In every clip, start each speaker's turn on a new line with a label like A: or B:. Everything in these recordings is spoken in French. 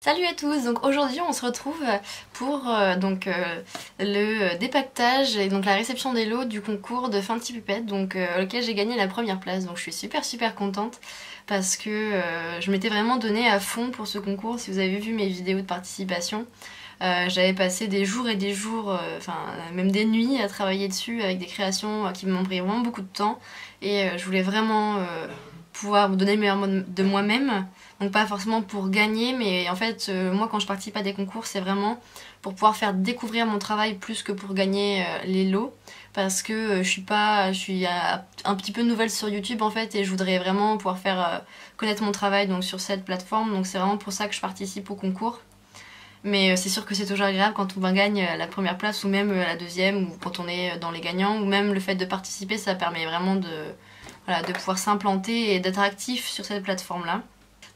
A: Salut à tous, donc aujourd'hui on se retrouve pour le dépaquetage et donc la réception des lots du concours de Fancy Puppet, auquel j'ai gagné la première place, donc je suis super contente parce que je m'étais vraiment donnée à fond pour ce concours. Si vous avez vu mes vidéos de participation, j'avais passé des jours et des jours, même des nuits à travailler dessus avec des créations qui m'ont pris vraiment beaucoup de temps et je voulais vraiment pouvoir me donner le meilleur de moi-même. Donc pas forcément pour gagner, mais en fait moi quand je participe à des concours c'est vraiment pour pouvoir faire découvrir mon travail plus que pour gagner les lots, parce que je suis un petit peu nouvelle sur YouTube en fait, et je voudrais vraiment pouvoir faire connaître mon travail donc sur cette plateforme, donc c'est vraiment pour ça que je participe au concours. Mais c'est sûr que c'est toujours agréable quand on gagne la première place ou même la deuxième, ou quand on est dans les gagnants, ou même le fait de participer, ça permet vraiment de pouvoir s'implanter et d'être actif sur cette plateforme là.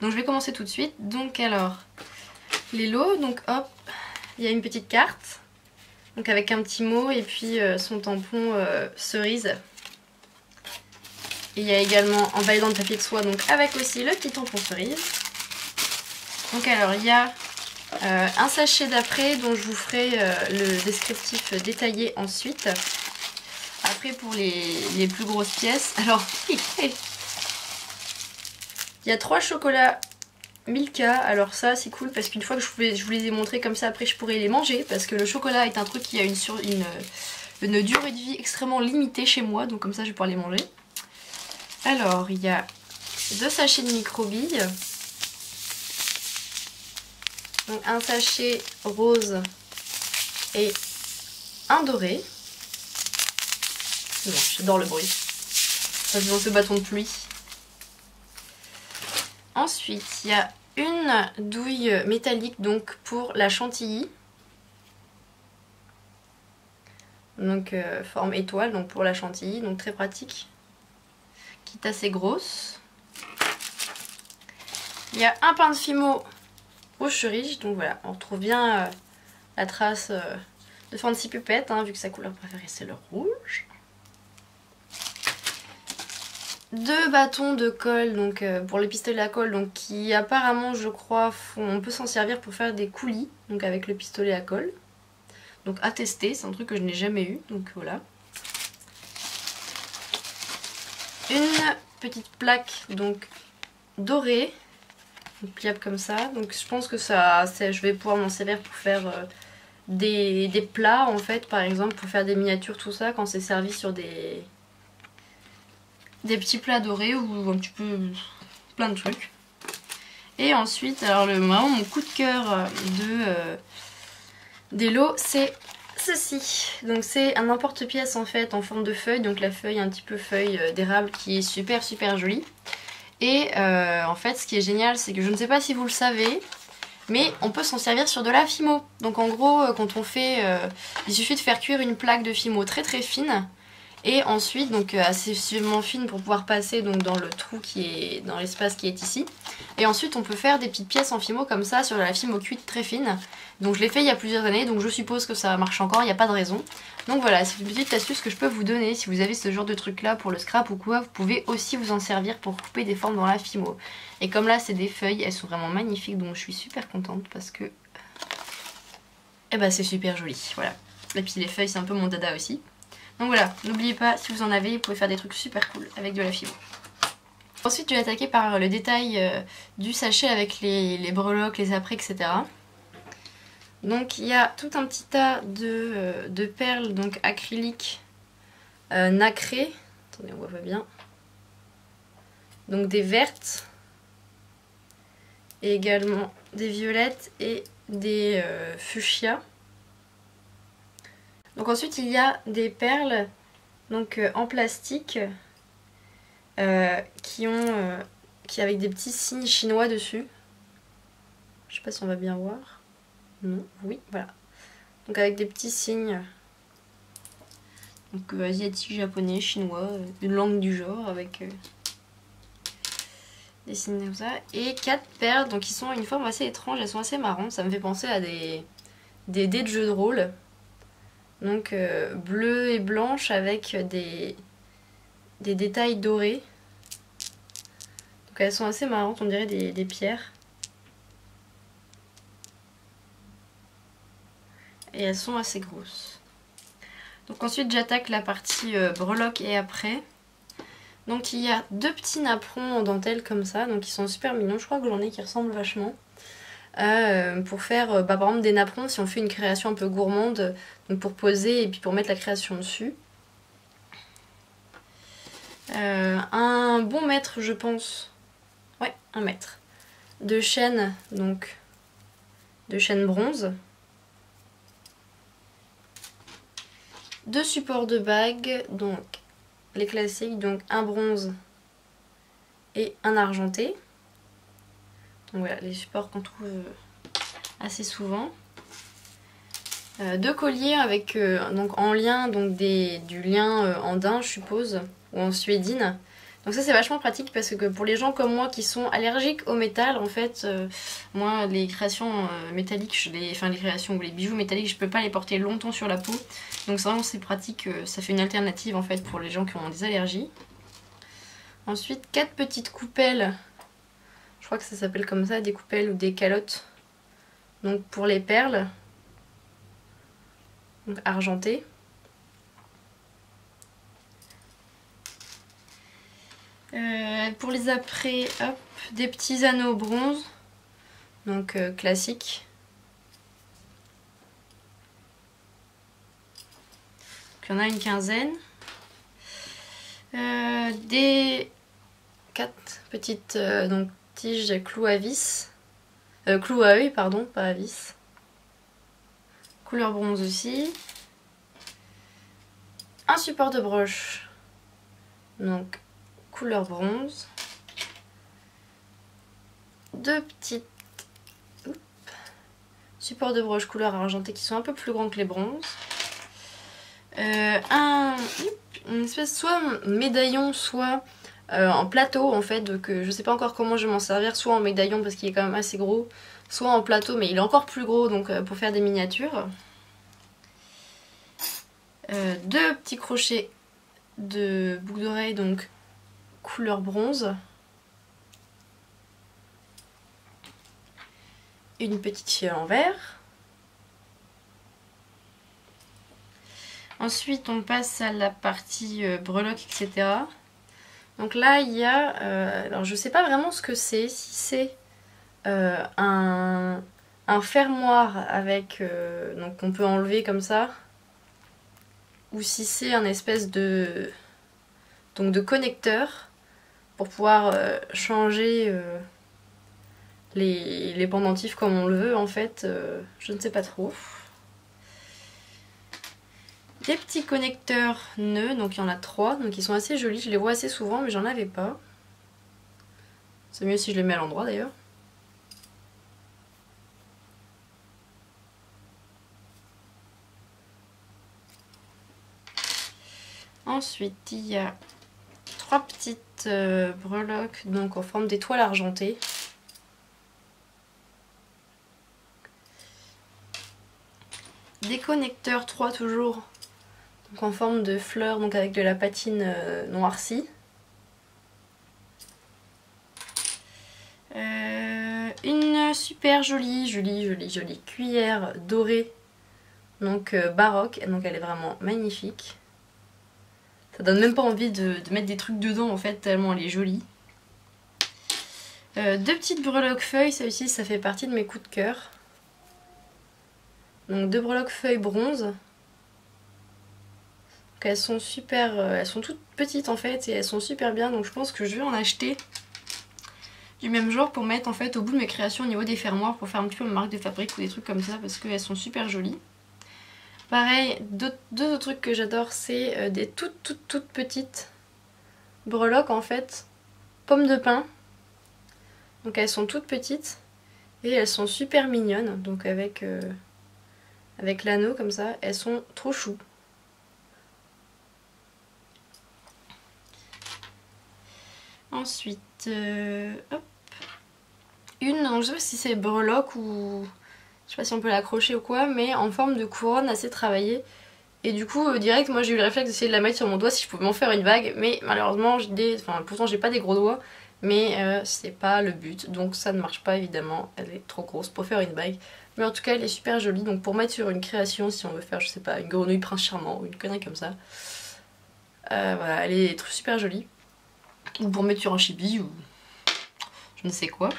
A: Donc je vais commencer tout de suite. Donc alors, les lots, donc hop, il y a une petite carte, donc avec un petit mot et puis son tampon cerise. Et il y a également emballé dans le papier de soie, donc avec aussi le petit tampon cerise. Donc alors il y a un sachet d'après dont je vous ferai le descriptif détaillé ensuite. Après pour les plus grosses pièces, alors il y a 3 chocolats Milka. Alors ça c'est cool parce qu'une fois que je vous les ai montrés comme ça, après je pourrais les manger, parce que le chocolat est un truc qui a une durée de vie extrêmement limitée chez moi, donc comme ça je vais pouvoir les manger. Alors il y a 2 sachets de micro-billes, donc un sachet rose et un doré. Bon, j'adore le bruit, ça fait ce bâton de pluie. Ensuite, il y a une douille métallique donc pour la chantilly. Donc forme étoile, donc pour la chantilly, donc très pratique. Qui est assez grosse. Il y a un pain de fimo au cerise, donc voilà, on retrouve bien la trace de Fancy Puppet, hein, vu que sa couleur préférée c'est le rouge. 2 bâtons de colle, donc pour les pistolets à colle, donc qui apparemment je crois on peut s'en servir pour faire des coulis, donc avec le pistolet à colle. Donc à tester, c'est un truc que je n'ai jamais eu, donc voilà. Une petite plaque donc dorée, donc pliable comme ça, donc je pense que je vais pouvoir m'en servir pour faire des plats en fait, par exemple pour faire des miniatures, tout ça, quand c'est servi sur des petits plats dorés ou un petit peu plein de trucs. Et ensuite, alors vraiment mon coup de cœur des lots, c'est ceci. Donc c'est un emporte-pièce en fait en forme de feuille, donc la feuille un petit peu feuille d'érable qui est super jolie. Et en fait ce qui est génial, c'est que je ne sais pas si vous le savez, mais on peut s'en servir sur de la fimo. Donc en gros quand on fait, il suffit de faire cuire une plaque de fimo très fine. Et ensuite, donc assez suffisamment fine pour pouvoir passer donc dans le trou qui est dans l'espace qui est ici. Et ensuite on peut faire des petites pièces en fimo comme ça sur la fimo cuite très fine. Donc je l'ai fait il y a plusieurs années, donc je suppose que ça marche encore, il n'y a pas de raison. Donc voilà, c'est une petite astuce que je peux vous donner. Si vous avez ce genre de truc là pour le scrap ou quoi, vous pouvez aussi vous en servir pour couper des formes dans la fimo. Et comme là c'est des feuilles, elles sont vraiment magnifiques, donc je suis super contente parce que c'est super joli, voilà. Et puis les feuilles c'est un peu mon dada aussi. Donc voilà, n'oubliez pas, si vous en avez, vous pouvez faire des trucs super cool avec de la fimo. Ensuite je vais attaquer par le détail du sachet avec les breloques, les apprêts, etc. Donc il y a tout un petit tas de perles donc acryliques nacrées. Attendez, on voit pas bien. Donc des vertes. Et également des violettes et des fuchsias. Donc ensuite il y a des perles donc en plastique qui avec des petits signes chinois dessus. Je sais pas si on va bien voir. Non, oui, voilà. Donc avec des petits signes donc asiatiques, japonais, chinois, une langue du genre avec des signes comme ça. Et 4 perles donc qui sont une forme assez étrange, elles sont assez marrantes. Ça me fait penser à des dés de jeu de rôle. Donc bleu et blanche avec des détails dorés. Donc elles sont assez marrantes, on dirait des pierres. et elles sont assez grosses. Donc ensuite j'attaque la partie breloque et après. Donc il y a 2 petits napperons en dentelle comme ça, donc ils sont super mignons, je crois que j'en ai qui ressemblent vachement. Pour faire par exemple des napperons si on fait une création un peu gourmande, donc pour poser et puis pour mettre la création dessus. Un bon mètre je pense, ouais 1 mètre, de chaîne, donc de chaîne bronze. 2 supports de bagues, donc les classiques, donc un bronze et un argenté. Donc voilà les supports qu'on trouve assez souvent. 2 colliers avec donc en lien, donc du lin andin je suppose, ou en suédine. Donc ça c'est vachement pratique parce que pour les gens comme moi qui sont allergiques au métal, en fait, moi les créations métalliques, les créations ou les bijoux métalliques, je peux pas les porter longtemps sur la peau. Donc vraiment c'est pratique, ça fait une alternative en fait pour les gens qui ont des allergies. Ensuite 4 petites coupelles, je crois que ça s'appelle comme ça, des coupelles ou des calottes. Donc pour les perles, donc argentées. Pour les après, hop, des petits anneaux bronze, donc classiques. Donc, il y en a une quinzaine. Des 4 petites donc, tiges clous à vis. Clous à œil, pardon, pas à vis. Couleur bronze aussi. Un support de broche, donc couleur bronze. 2 petites supports de broche couleur argentée qui sont un peu plus grands que les bronzes. Une espèce soit médaillon, soit en plateau en fait, donc je sais pas encore comment je vais m'en servir, soit en médaillon parce qu'il est quand même assez gros, soit en plateau mais il est encore plus gros, donc pour faire des miniatures. 2 petits crochets de boucle d'oreille, donc couleur bronze. Une petite fiole en verre. Ensuite on passe à la partie breloque, etc. Donc là il y a, alors je sais pas vraiment ce que c'est, si c'est un fermoir avec, donc qu'on peut enlever comme ça, ou si c'est un espèce de, donc de connecteur pour pouvoir changer les pendentifs comme on le veut en fait, je ne sais pas trop. Des petits connecteurs nœuds, donc il y en a 3, donc ils sont assez jolis, je les vois assez souvent mais j'en avais pas. C'est mieux si je les mets à l'endroit d'ailleurs. Ensuite il y a 3 petites breloques donc en forme d'étoile argentée. Des connecteurs 3 toujours, donc en forme de fleurs, donc avec de la patine noircie. Une super jolie cuillère dorée, donc baroque, donc elle est vraiment magnifique. Ça donne même pas envie de mettre des trucs dedans en fait, tellement elle est jolie. 2 petites breloques feuilles, ça aussi ça fait partie de mes coups de cœur. Donc 2 breloques feuilles bronze. Donc elles sont super, elles sont toutes petites en fait et elles sont super bien, donc je pense que je vais en acheter du même genre pour mettre en fait au bout de mes créations au niveau des fermoirs, pour faire un petit peu ma marque de fabrique ou des trucs comme ça parce qu'elles sont super jolies. Pareil, deux autres trucs que j'adore, c'est des toutes petites breloques en fait, pommes de pin. Donc elles sont toutes petites et elles sont super mignonnes, donc avec l'anneau comme ça, elles sont trop chou. Ensuite, hop, donc je sais pas si c'est breloque ou je sais pas si on peut l'accrocher ou quoi, mais en forme de couronne assez travaillée. Et du coup, direct, moi j'ai eu le réflexe d'essayer de la mettre sur mon doigt si je pouvais m'en faire une bague, mais malheureusement, pourtant j'ai pas des gros doigts, mais c'est pas le but, donc ça ne marche pas évidemment, elle est trop grosse pour faire une bague. Mais en tout cas elle est super jolie, donc pour mettre sur une création, si on veut faire je sais pas une grenouille prince charmant ou une connerie comme ça, voilà, elle est super jolie. Ou pour mettre sur un chibi ou je ne sais quoi.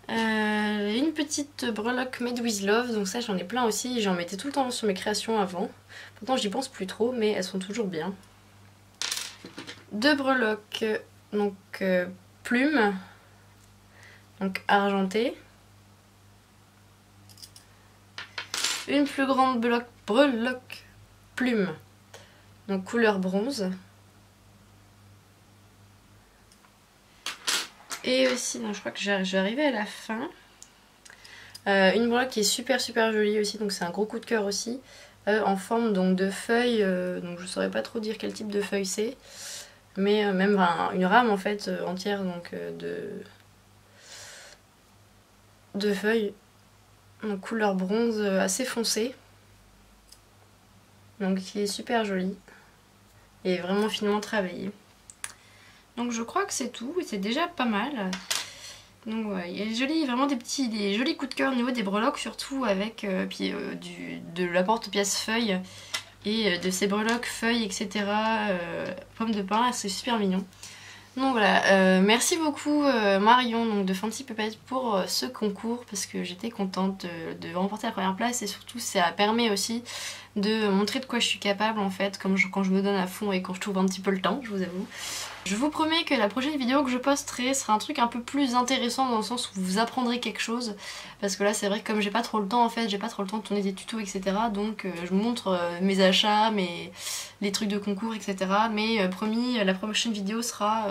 A: Une petite breloque Made with Love, donc ça j'en ai plein aussi, j'en mettais tout le temps sur mes créations avant. Pourtant j'y pense plus trop, mais elles sont toujours bien. Deux breloques, donc plumes, donc argentées. Une plus grande breloque plume, donc couleur bronze. Et aussi, donc je crois que je vais arriver à la fin. Une breloque qui est super jolie aussi, donc c'est un gros coup de cœur aussi. En forme donc de feuilles, donc je saurais pas trop dire quel type de feuille c'est. Mais même une rame en fait entière donc de feuilles. Donc couleur bronze assez foncée. Donc qui est super jolie. Et vraiment finement travaillée. Donc je crois que c'est tout, et c'est déjà pas mal. Donc voilà, il y a vraiment des jolis coups de cœur au niveau des breloques, surtout avec de la porte-pièce feuille et de ces breloques feuilles, etc. Pommes de pin, c'est super mignon. Donc voilà, merci beaucoup Marion donc, de Fancy Puppet pour ce concours, parce que j'étais contente de remporter la première place, et surtout ça permet aussi de montrer de quoi je suis capable en fait, quand je me donne à fond et quand je trouve un petit peu le temps, je vous avoue. Je vous promets que la prochaine vidéo que je posterai sera un truc un peu plus intéressant, dans le sens où vous apprendrez quelque chose, parce que là c'est vrai que comme j'ai pas trop le temps en fait, j'ai pas trop le temps de tourner des tutos etc, donc je vous montre mes achats, les trucs de concours etc, mais promis la prochaine vidéo sera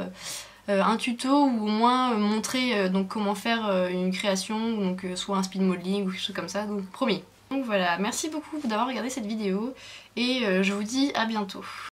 A: un tuto, ou au moins montrer donc comment faire une création, donc soit un speed modeling ou quelque chose comme ça, donc promis. Donc voilà, merci beaucoup d'avoir regardé cette vidéo et je vous dis à bientôt.